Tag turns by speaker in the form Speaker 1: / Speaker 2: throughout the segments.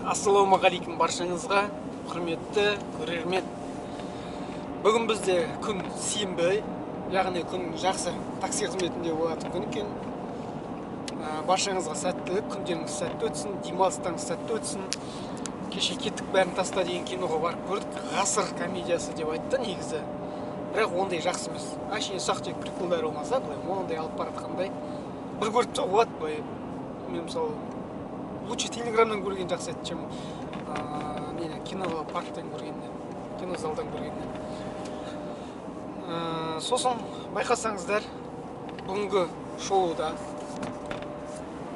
Speaker 1: Ассалаумағалейкум баршаңызға, құрметті көрермен. Бүгін бізде күн сенбі, яғни күн жақсы такси қызметінде болатын күн екен. Баршаңызға сәттілік, күндеріңіз сәтті өтсін, демалыстарыңыз сәтті өтсін. Кеше кеттік бәрін таста деген киноға барып көрдік. Ғасыр комедиясы деп айтты негізі. Бірақ ондай жақсы емес. Әшейін ұсақ-түйек приколдар болмаса, былай ондай алып баратқандай. Бір көріп тұрса болады, былай. Мен мысалы лучше телеграмнан көрген жақсы еді, чем кино парктен көргеннен, кино залдан көргеннен. Сосын байқасаңыздар, бүгінгі шоуда,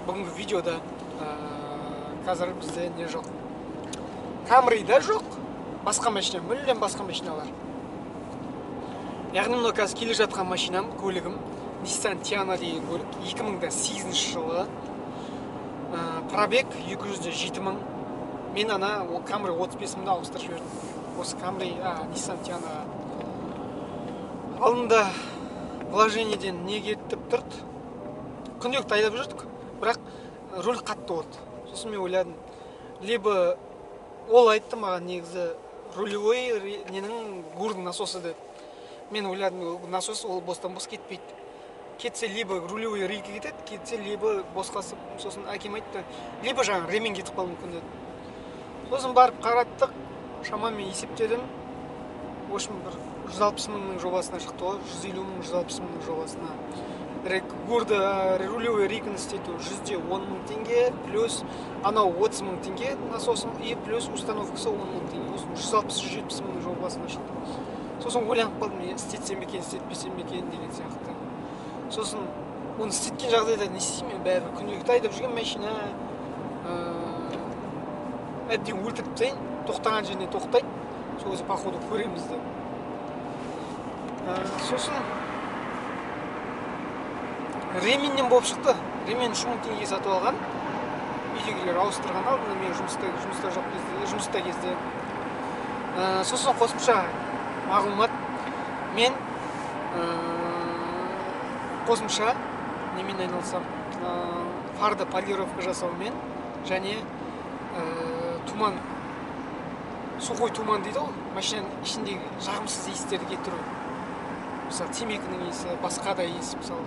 Speaker 1: бүгінгі видеода қазір бізде не жоқ. Камрида жоқ, басқа машина, мүлдем басқа машиналар. Яғни мына қазір келе жатқан машинам, көлігім Nissan Tiana деген көлік, 2008 жылы. Пробег 207 мың. Мен ана Camry 35 мыңды ауыстырып жібердім. Осы Camry, Nissan Tiana алдында вложениеден не кетіп тұрды. Күнделікті айдап жүрдік, бірақ руль қатты болды. Сосын мен ойладым, либо ол айтты маған негізі рулевой ненің гурдың насосы деп. Мен ойладым, насос ол бостан-бос кетпейді. Кетсе либо рулевой рейка кетеді, кетсе либо босқасы. Сосын әкем айтты, либо жаңа ремень кетіп қалуы мүмкін деді. Сосын барып қараттық, шамамен есептедім. В общем, бір 160 мыңның жобасына шықты ғой, 150 мың, 160 мыңның жобасына. Гурды рулевой рейканы істету 110 мың теңге, плюс анау 30 мың теңге насосым, и плюс установкасы 10 мың теңге. 160-170 мыңның жобасына шықты. Сосын ойланып қалдым, істетсем екен, істетпесем екен деген сияқты. Сосын оны істеткен жағдайда не істеймін, бәрі күнделікті айдап жүрген машина әбден өлтіріп тастайын, тоқтаған жеріне тоқтайды, сол кезде походу көреміз деп. Сосын ременнен болып шықты. Ремен 3 мың теңгеге сатып алған, үйдегілер ауыстырған алдында мен жұмыста кезде. Сосын қосымша мағлұмат, мен қосымша немен айналысам, фарды полировка жасаумен және туман, сухой туман дейді ғой, машинаның ішіндегі жағымсыз иістерді кетіру. Мысалы, темекінің иісі, басқа да иіс, мысалы,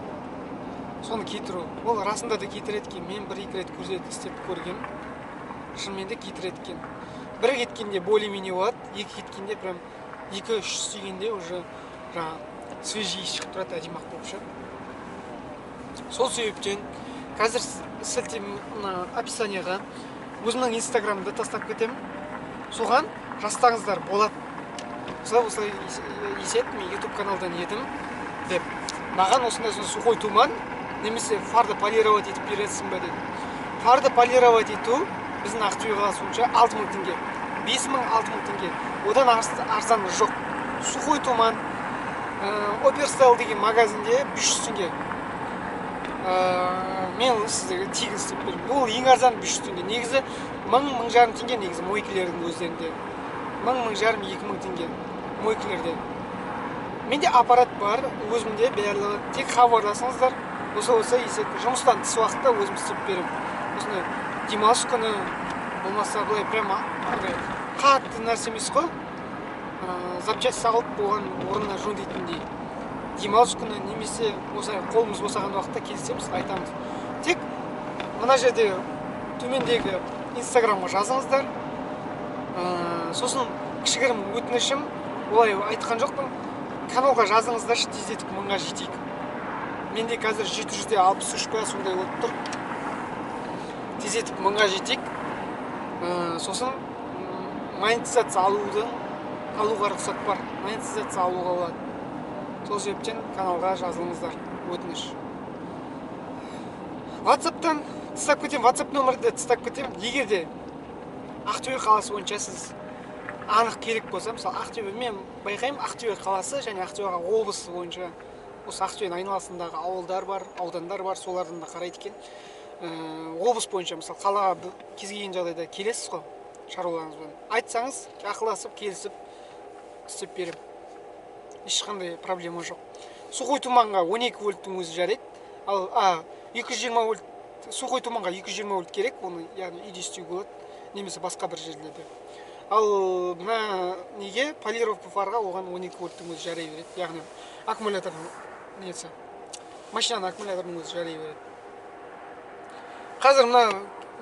Speaker 1: соны кетіру. Ол расында да кетіреді екен. Мен 1-2 рет көрсетіп істеп көргем, шынымен де кетіреді екен. Бір кеткенде более-менее болады, екі кеткенде прям 2-3 істегенде уже свежий иіс шығып тұрады, әдемі болып шығады. Сол себептен қазір сілтеме описанияға өзімнің инстаграмымды тастап кетемін. Соған жазсаңыздар болады. Осылай есет, мен YouTube каналдан едім деп. Маған осындай сухой туман немесе фарды полировать етіп бересің бе деді. Фарды полировать ету біздің Ақтөбе қаласы бойынша 6 мың теңге. 5 мың, 6 мың теңге. Одан арзан жоқ. Сухой туман Оперстайл деген магазинде 500 теңге. Мен сіздерге тегін істеп беремін. Ол ең арзан 500 теңге. Негізі 1000-1500 теңге негізі мойкілердің өздерінде. 1000-1500, 2000 теңге мойкілерде. Менде аппарат бар, өзімде барлығы. Тек хабарласыңыздар. Осы есет жұмыстан тыс уақытта өзім істеп беремін. Осындай демалыс күні болмаса былай прямо қатты нәрсе емес қой. Запчасть сағылып болған орнына жөндейтіндей. Демалыс күні немесе қолымыз босаған уақытта келсеміз айтамыз. Тек мына жерде төмендегі инстаграмға жазыңыздар. Сосын кішігірім өтінішім, олай айтқан жоқпын, каналға жазыңыздаршы, тездетіп 1000-ға жетейік. Менде қазір 763 па сондай өтіп тұр. Тездетіп 1000-ға жетейік. Сосын монетизация алуға рұқсат бар. Монетизация алуға болады. Сол себептен каналға жазылыңыздар, өтініш. WhatsApp-тан тастап кетем, WhatsApp нөмірді тастап кетем. Егер де Ақтөбе қаласы бойынша сіз анық керек болса, мысалы Ақтөбе, мен байқаймын Ақтөбе қаласы және Ақтөбе облысы бойынша осы Ақтөбенің айналасындағы ауылдар бар, аудандар бар, солардан да қарайды екен. Облыс бойынша, мысалы қалаға кез келген жағдайда келесіз ғой, шаруаларыңызбен. Айтсаңыз, ақылдасып, келісіп істеп беремін. Ешқандай проблема жоқ. Сухой туманға 12 вольттың өзі жарайды. Ал 220 вольт сухой туманға 220 вольт керек, оны яғни үйде істеуге болады, немесе басқа бір жерлерде. Ал мына неге полировка фарға оған 12 вольттың өзі жарай береді, яғни аккумулятордың несі, машинаның аккумуляторының өзі жарай береді. Қазір мына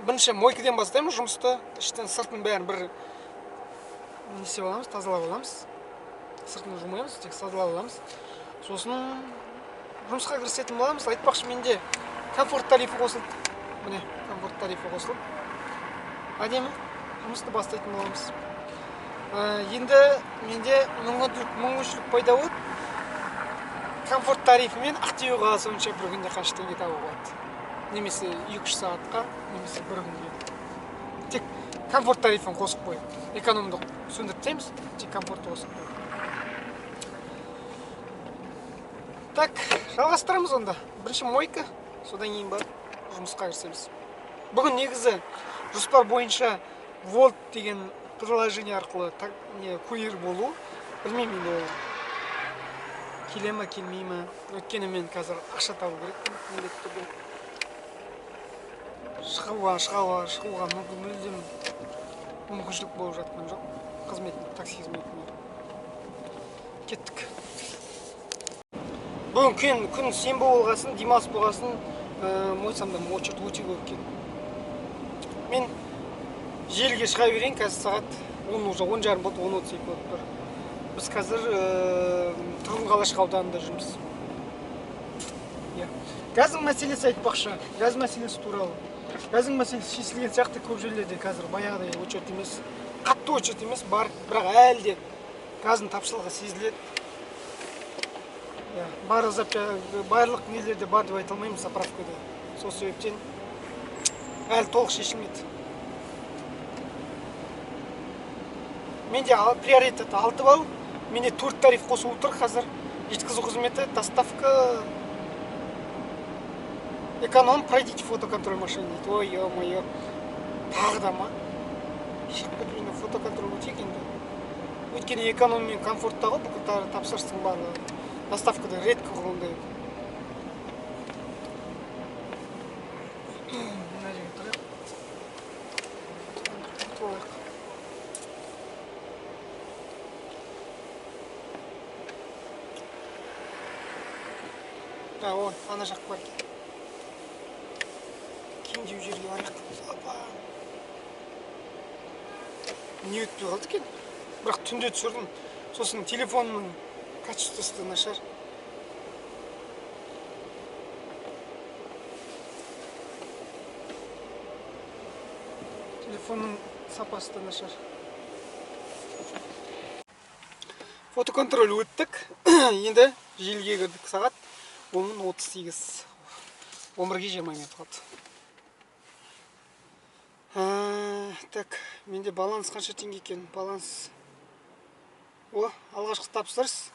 Speaker 1: бірінші мойкадан бастаймыз жұмысты, іштен сыртын бәрін бір несе аламыз, тазалап аламыз. Сыртын жумаймыз, тек тазалап аламыз. Сосын жұмысқа кірісетін боламыз. Айтпақшы, менде комфорт тарифі қосылды. Міне, комфорт тарифі қосылып, әдемі жұмысты бастайтын боламыз. Енді менде мүмкіншілік пайда болды. Комфорт тарифімен Ақтөбе қаласы бойынша бір күнде қанша теңге табуға болады. Немесе 2-3 сағатқа, немесе бір күнге. Тек комфорт тарифін қосып қойып, экономды сөндіріп тастаймыз, тек комфортты қосып қойып. Так, жалғастырамыз онда. Бірінші мойка, содан кейін барып жұмысқа кірісеміз. Бүгін негізі жоспар бойынша Volt деген приложение арқылы курьер болу. Білмеймін енді ол келе ме, келмей ме. Өйткені мен қазір ақша табу керек. Шығуға мүлдем мүмкіншілік болып жатқан жоқ. Такси қызметіне. Кеттік. Бүгін күн сенбі болғасын, демалыс болғасын, мойсамда очередь өте көп екен. Мен желіге шыға берейін, қазір сағат 10:30 болды, 10:32 болып тұр. Біз қазір Тұрғын Қалашық ауданында жүрміз. Газдың мәселесі айтпақшы, газ мәселесі туралы. Газдың мәселесі шешілген сияқты көп жерлерде қазір баяғыдай очередь емес, қатты очередь емес бар, бірақ әлі де газдың тапшылығы сезіледі. Барлық нелерде бар деп айта алмаймыз заправкада. Сол себептен әлі толық шешілмеді. Менде приоритет 6 балл, менде 4 тариф қосылып тұр қазір. Жеткізу қызметі, доставка, эконом, пройдите фотоконтроль машины. Ой, ё-моё, тағы да ма? Шықпетпейді фотоконтроль өтек енді. Өйткені эконом мен комфорттағы бүкіл тапсырыстың барлығы. Доставкада редко қолында еді. Мына жерге тұрайық. Ана жақ бар екен. Кейін жеу жерге барайық. Не өтпей қалды екен? Бірақ түнде түсірдім. Сосын телефонның качествосы нашар. Телефонның сапасы да нашар. Фотоконтроль өттік. Енді желіге кірдік сағат 10:38. 11:20 минут қалды. Так, менде баланс қанша теңге екен? Баланс. Алғашқы тапсырыс.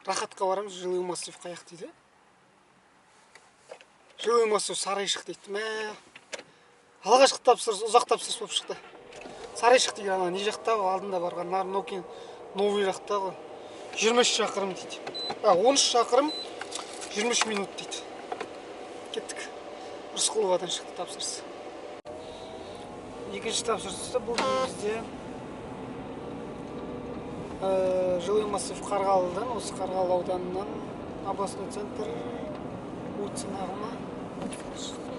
Speaker 1: Рахатқа барамыз, жилой массив қаяқ дейді. Жилой массив Сарайшық дейді. Алғашқы тапсырыс, ұзақ тапсырыс болып шықты. Сарайшық дейді, ана не жақта алдында барған, Нокин новый жақтағы 23 шақырым дейді. 13 шақырым 23 минут дейді. Кеттік. Рысқұловадан шықты тапсырыс. Екінші тапсырыста бұл бізде жилой массив Қарғалыдан, осы Қарғалы ауданынан областной центр Уцинағына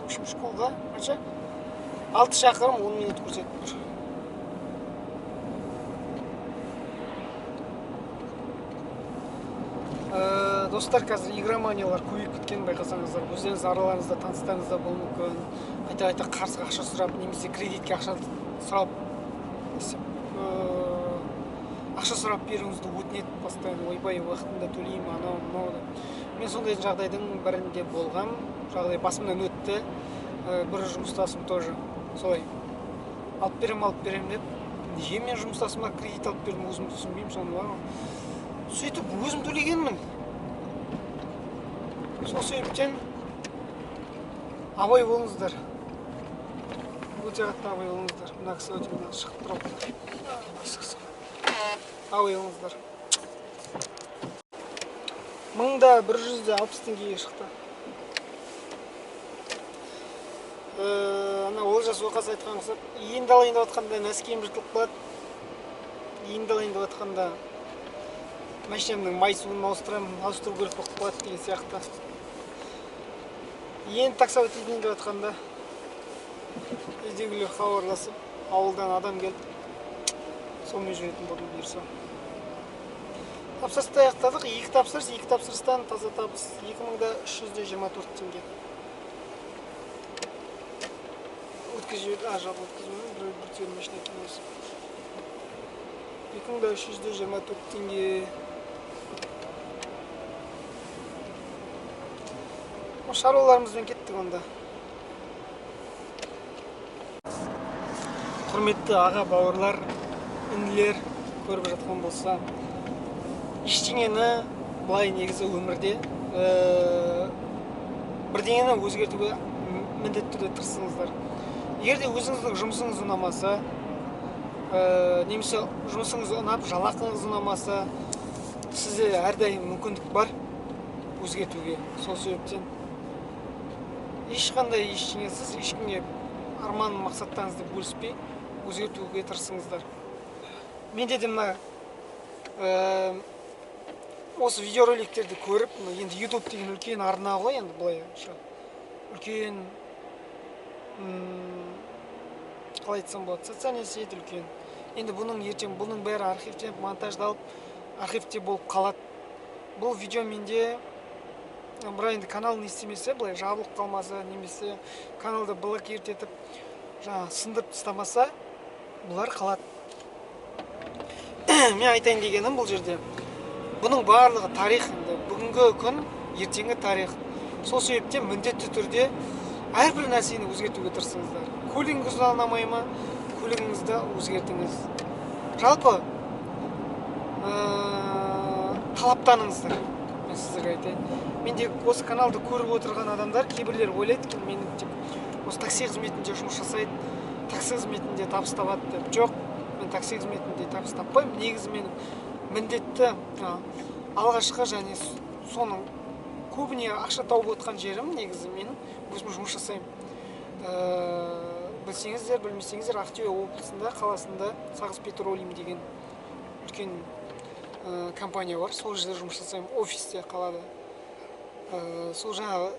Speaker 1: школға 6 шақырым 10 минут көрсетіп тұр. Достар, қазір игроманиялар көбейіп кеткен байқасаңыздар, өздеріңіз араларыңызда таныстарыңыз да болуы мүмкін. Қайта қарызға ақша сұрап, немесе кредитке ақша сұрап, ақша сұрап беруіңізді өтінеді постоянно, ойбай уақытында төлеймін, анау мынау. Мен сондай жағдайдың бірінде болғам, жағдай басымнан өтті. Бір жұмыстасым тоже солай алып берем деп. Неге мен жұмыстасыма кредит алып бердім, өзім түсінбеймін соны. Сөйтіп өзім төлегенмін. Сол себептен абай болыңыздар. Өте қатты абай болыңыздар. Мына кісі өте шығып тұрады. Абай болыңыздар. 1160 теңгеге шықты. ана Олжас Оқас айтқан ұқсап, енді алайын деп жатқанда нәскиім жыртылып қалады. Енді алайын деп жатқанда машинамның май суын ауыстыру керек болып қалады деген сияқты. Енді таксовать етейін деп жатқанда үйдегілер хабарласып, ауылдан адам келіп, сонымен жүретін болдым бұйырса. Тапсырысты аяқтадық. 2 тапсырыстан таза табыс 2324 теңге. Өткізіп, жалпы өткізумен бір түйін машина екен осы. 2324 теңге. Шаруаларымызбен кеттік онда. Құрметті аға бауырлар, інілер көріп жатқан болса, ештеңені былай негізі өмірде бірдеңені өзгертуге міндетті түрде тырысыңыздар. Егер де өзіңіздің жұмысыңыз ұнамаса, немесе жұмысыңыз ұнап, жалақыңыз ұнамаса, сізде әрдайым мүмкіндік бар өзгертуге. Сол себептен ешқандай ештеңесіз, ешкімге арман мақсаттарыңызды бөліспей өзгертуге тырысыңыздар. Менде де мына осы видеороликтерді көріп, енді YouTube деген үлкен арна ғой, енді былай үлкен, қалай айтсам болады, социальный сеть үлкен. Енді бұның ертең бұның бәрі архивтен монтаждалып, архивте болып қалады. Бұл видео менде бірақ енді канал не істемесе, былай жабылып қалмаса, немесе каналды блокировать етіп, сындырып тастамаса, бұлар қалады. Мен айтайын дегенім бұл жерде. Бұның барлығы тарих, бүгінгі күн, ертеңгі тарих. Сол себептен міндетті түрде әрбір нәрсені өзгертуге тырысыңыздар. Көлігіңіз ұнамай ма, көлігіңізді өзгертіңіз. Жалпы талаптаныңыздар. Мен сіздерге айтайын. Менде осы каналды көріп отырған адамдар, кейбірлер ойлайды, мен осы такси қызметінде жұмыс жасайды, такси қызметінде табыс табады деп. Жоқ, мен такси қызметінде табыс таппаймын. Негізі менің міндетті алғашқы және соның көбіне ақша тауып отқан жерім негізі менің өзім жұмыс жасаймын. Білсеңіздер, білмесеңіздер, Ақтөбе облысында, қаласында Сағыз Петролиум деген үлкен компания бар. Сол жерде жұмыс жасаймын, офисте қалада. Сол жаңағы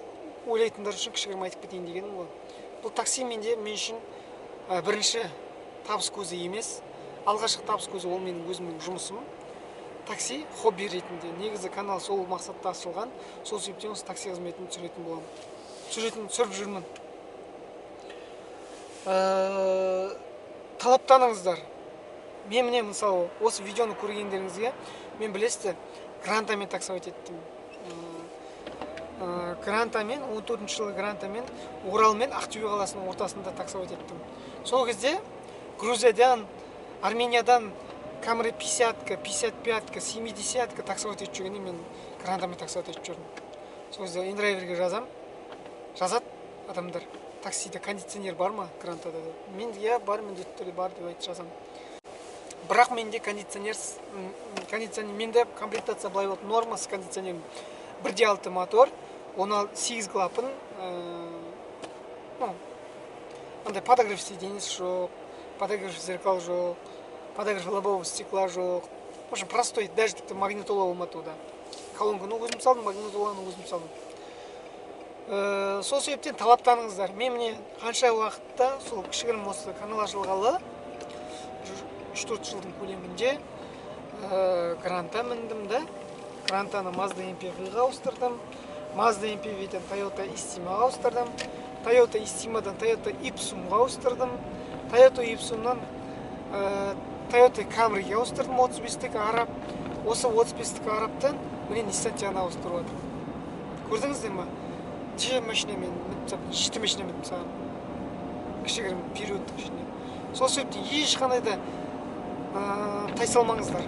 Speaker 1: ойлайтындар үшін кішігірім айтып кетейін дегенім ғой. Бұл такси мен үшін бірінші табыс көзі емес, алғашқы табыс көзі ол менің өзімнің жұмысым. Такси хобби ретінде. Негізі канал сол мақсатта ашылған. Сол себептен осы такси қызметін түсіретін боламын. Түсіріп жүрмін. Талаптаныңыздар. Мен міне мысалы осы видеоны көргендеріңізге мен білесіздер, грантамен таксовать еттім. Грантамен, 14 жылы грантамен Оралмен Ақтөбе қаласының ортасында таксовать еттім. Сол кезде Грузиядан, Армениядан Камри 50-ка, 55-ка, 70-ка таксовать етіп жүргенде мен грантамен таксовать етіп жүрдім. Сол кезде индрайверге жазады адамдар. Таксиде кондиционер бар ма грантада? Мен бар, міндетті түрде бар деп айтып жазамын. Бірақ менде кондиционер, менде комплектация былай болды, нормасы кондиционер 1.6 мотор, 8 клапан, андай подогрев сиденье жоқ, подогрев зеркал жоқ, подогрев лобового стекла жоқ. В общем, простой, даже тіпті магнитола болмады ода. Колонканы өзім салдым, магнитоланы өзім салдым. Сол себептен талаптаныңыздар. Мен міне қанша уақытта сол кішігірім осы канал ашылғалы 3-4 жылдың көлемінде гранта міндім да. Грантаны Mazda MPV-ға ауыстырдым. Mazda MPV-ден Toyota Istima-ға ауыстырдым. Toyota Istima-дан Toyota Ipsum-ға ауыстырдым. Toyota Ipsum-нан Toyota Camry-ге ауыстырдым. 35-тік араб. Осы 35-тік арабтан міне Nissan Tiana ауыстырып жатыр. Көрдіңіздер ма? Же машинамен жеті машинамен саған кішігірім периодтық ішінде. Сол себептен ешқандай да тайсалмаңыздар.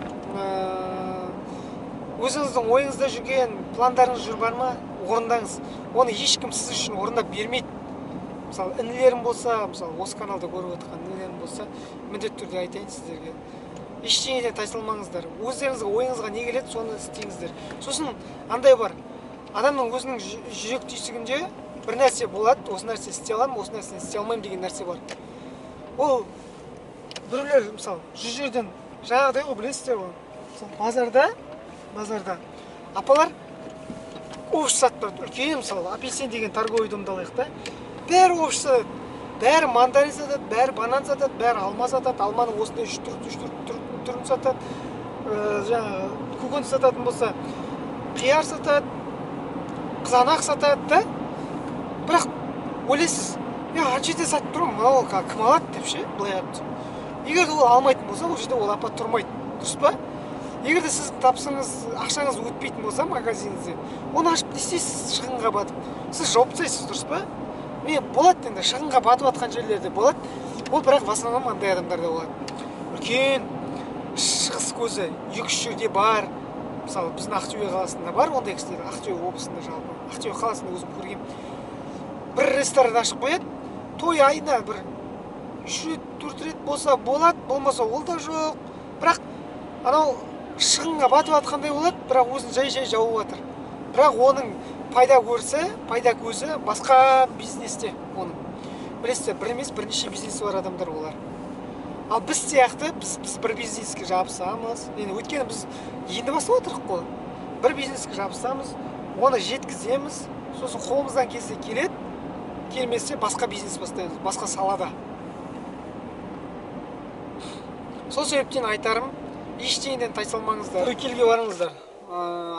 Speaker 1: Өзіңіздің ойыңызда жүрген пландарыңыз жүр бар ма? Орындаңыз. Оны ешкім сіз үшін орындап бермейді. Мысалы, інілерім болса, мысалы, осы каналда көріп отырған інілерім болса, міндетті түрде айтайын сіздерге. Ештеңеден тайсалмаңыздар. Өздеріңізге ойыңызға не келеді, соны істеңіздер. Сосын андай бар. Адамның өзінің жүрек түйсігінде бір нәрсе болады, осы нәрсе істей аламын, осы нәрсені істей алмаймын деген нәрсе бар. Ол біреулер мысалы 100 жерден жаңағыдай ғой, білесіздер ғой. Базарда апалар овощ сатып тұрады. Үлкен мысалы апельсин деген торговый домды алайық та. Бәрі овощ сатады. Бәрі мандарин сатады, бәрі банан сатады, бәрі алма сатады. Алманың осындай 3 түрін сатады. Жаңағы көкөніс сататын болса, қияр сатады, қызанақ сатады да. Бірақ ойлайсыз, ана жерде сатып тұрмын, мынау кім алады деп ше, былай айтып. Егер де ол алмайтын болса, ол жерде ол апа тұрмайды, дұрыс па? Егер де сіз тапсаңыз, ақшаңыз өтпейтін болса магазиніңізде, оны ашып не істейсіз шығынға батып? Сіз жауып тастайсыз, дұрыс па? Міне болады енді, шығынға батып жатқан жерлерде болады. Ол бірақ в основном андай адамдарда болады. Үлкен шығыс көзі 2-3 жерде бар. Мысалы, біздің Ақтөбе қаласында бар ондай кісілер, Ақтөбе облысында жалпы. Ақтөбе қаласында өзім көргем. Бір ресторан ашып қояды, той айына бір 3 рет, 4 рет болса болады, болмаса ол да жоқ. Бірақ анау шығынға батып жатқандай болады, бірақ өзін жай-жай жауып жатыр. Бірақ оның пайда көзі басқа бизнесте оның. Білесіздер, бір емес бірнеше бизнесі бар адамдар олар. Ал біз сияқты, біз бір бизнеске жабысамыз. Өйткені біз енді бастап отырмыз қой. Бір бизнеске жабысамыз, оны жеткіземіз, сосын қолымыздан келсе келеді, келмесе басқа бизнес бастаймыз, басқа салада. Сол себептен айтарым, ештеңеден тайсалмаңыздар. Тәуекелге барыңыздар.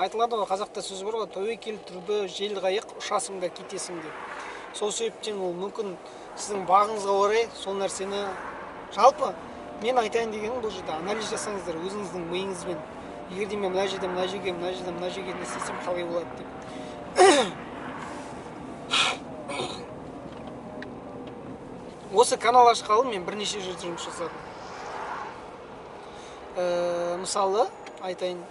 Speaker 1: Айтылады ғой, қазақта сөз бар ғой, тәуекел тұрды, жел қайық, ұшасың да кетесің деп. Сол себептен ол мүмкін сіздің бағыңызға орай сол нәрсені жалпы мен айтайын дегенім бұл жерде анализ жасаңыздар өзіңіздің миыңызбен. Егер де мен мына жерге не істесем қалай болады деп. Осы канал ашқалы мен бірнеше жерде жұмыс жасадым. Мысалы, айтайын,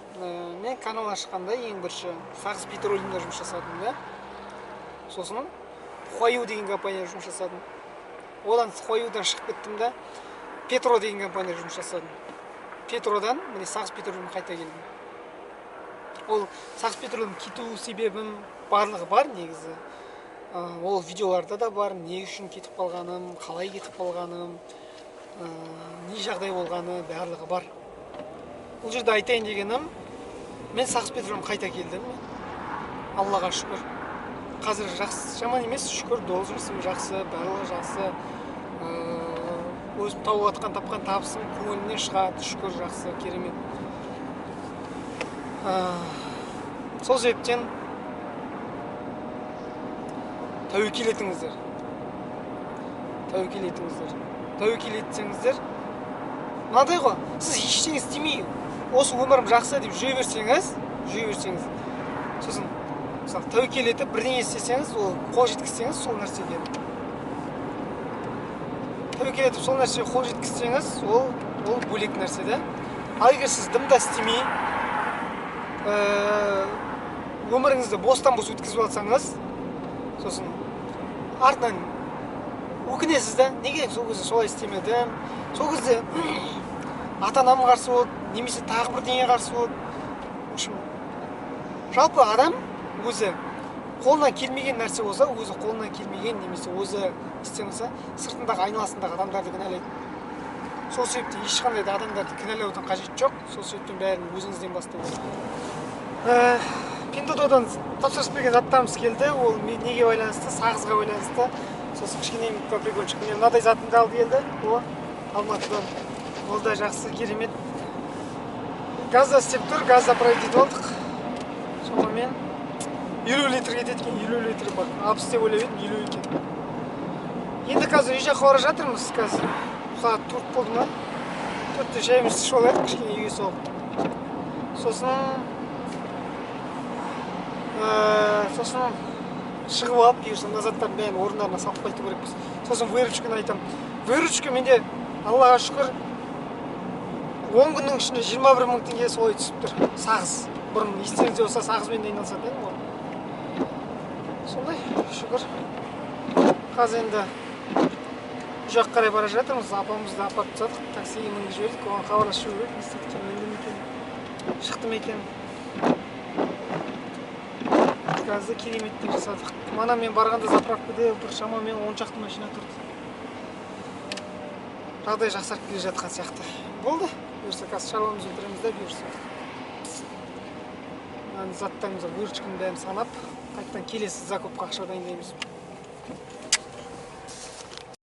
Speaker 1: мен канал ашқанда ең бірінші Сағыз Петролиумда жұмыс жасадым, да? Сосын Хуаю деген компанияда жұмыс жасадым. Одан Хуаюдан шығып кеттім да, Петро деген компанияда жұмыс жасадым. Петродан міне Сағыз Петролиумға қайта келдім. Ол Сағыз Петролиум кету себебім барлығы бар негізі. Ол видеоларда да бар, не үшін кетіп қалғаным, қалай кетіп қалғаным, не жағдай болғаны барлығы бар. Бұл жерде айтайын дегенім, мен Сағыз Петролиум қайта келдім. Аллаға шүкір. Қазір жақсы, жаман емес, шүкір, жұмысым жақсы, барлығы жақсы. Өзім тауып атқан тапқан табысым көңілімнен шығады, шүкір, жақсы, керемет. Сол себептен тәуекел етіңіздер. Тәуекел етсеңіздер, мынадай ғой, сіз ештеңе істемей, осы өмірім жақсы деп жүре берсеңіз, сосын мысалы тәуекел етіп бірдеңе істесеңіз, ол қол жеткізсеңіз сол нәрсеге. Тәуекел етіп сол нәрсеге қол жеткізсеңіз, ол бөлек нәрсе да. Ал егер сіз дымда істемей, өміріңізді бостан-бос өткізіп алсаңыз, сосын артынан өкінесіз да, неге сол кезде солай істемедім, сол кезде ата-анам қарсы болды, немесе тағы бірдеңе қарсы болды. В общем, жалпы адам өзі қолынан келмеген нәрсе болса, өзі қолынан келмеген немесе өзі істемесе, сыртындағы айналасындағы адамдарды кінәлайды. Сол себептен ешқандай да адамдарды кінәлаудың қажеті жоқ. Сол себептен бәрін өзіңізден бастау керек. Пинтододан тапсырыс берген заттарымыз келді. Ол неге байланысты? Сағызға байланысты. Сосын кішкене прикольчик. Мен мынадай затымды алып келді. О, Алматыдан. Ол да жақсы, керемет. Газда істеп тұр, газда проводить болдық. Шамамен 50 литр кетеді екен, 50 литр бар. 60 деп ойлап едім, 50 екен. Енді қазір үй жаққа бара жатырмыз қазір. Сағат 4 болды ма? 4-те шайымызды ішіп алайық, кішкене үйге соғып. Сосын шығып алып, бұйырса мына заттардың бәрін орындарына салып қайту керекпіз. Сосын выручканы айтамын. Выручка менде Аллаға шүкір 10 күннің ішінде 21 мың теңге солай түсіп тұр. Сағыз. Бұрын естеріңізде болса сағызбен айналысатын едім ғой. Сондай, шүкір. Қазір енді үй жаққа қарай бара жатырмыз. Апамызды апарып тастадық. Таксиге мінгізіп жібердік. Оған хабарласып жүріп едік. Не істеді екен, шықты ма екен. газды кереметтеп жасадық. Мана мен барғанда заправкада бір шамамен 10 шақты машина тұрды. Жағдай жақсарып келе жатқан сияқты. Болды. Бұйырса қазір шаруамызды бітіреміз де бұйырса. Заттарымызды выручканың бәрін санап, қайтадан келесі закупқа ақша дайындаймыз.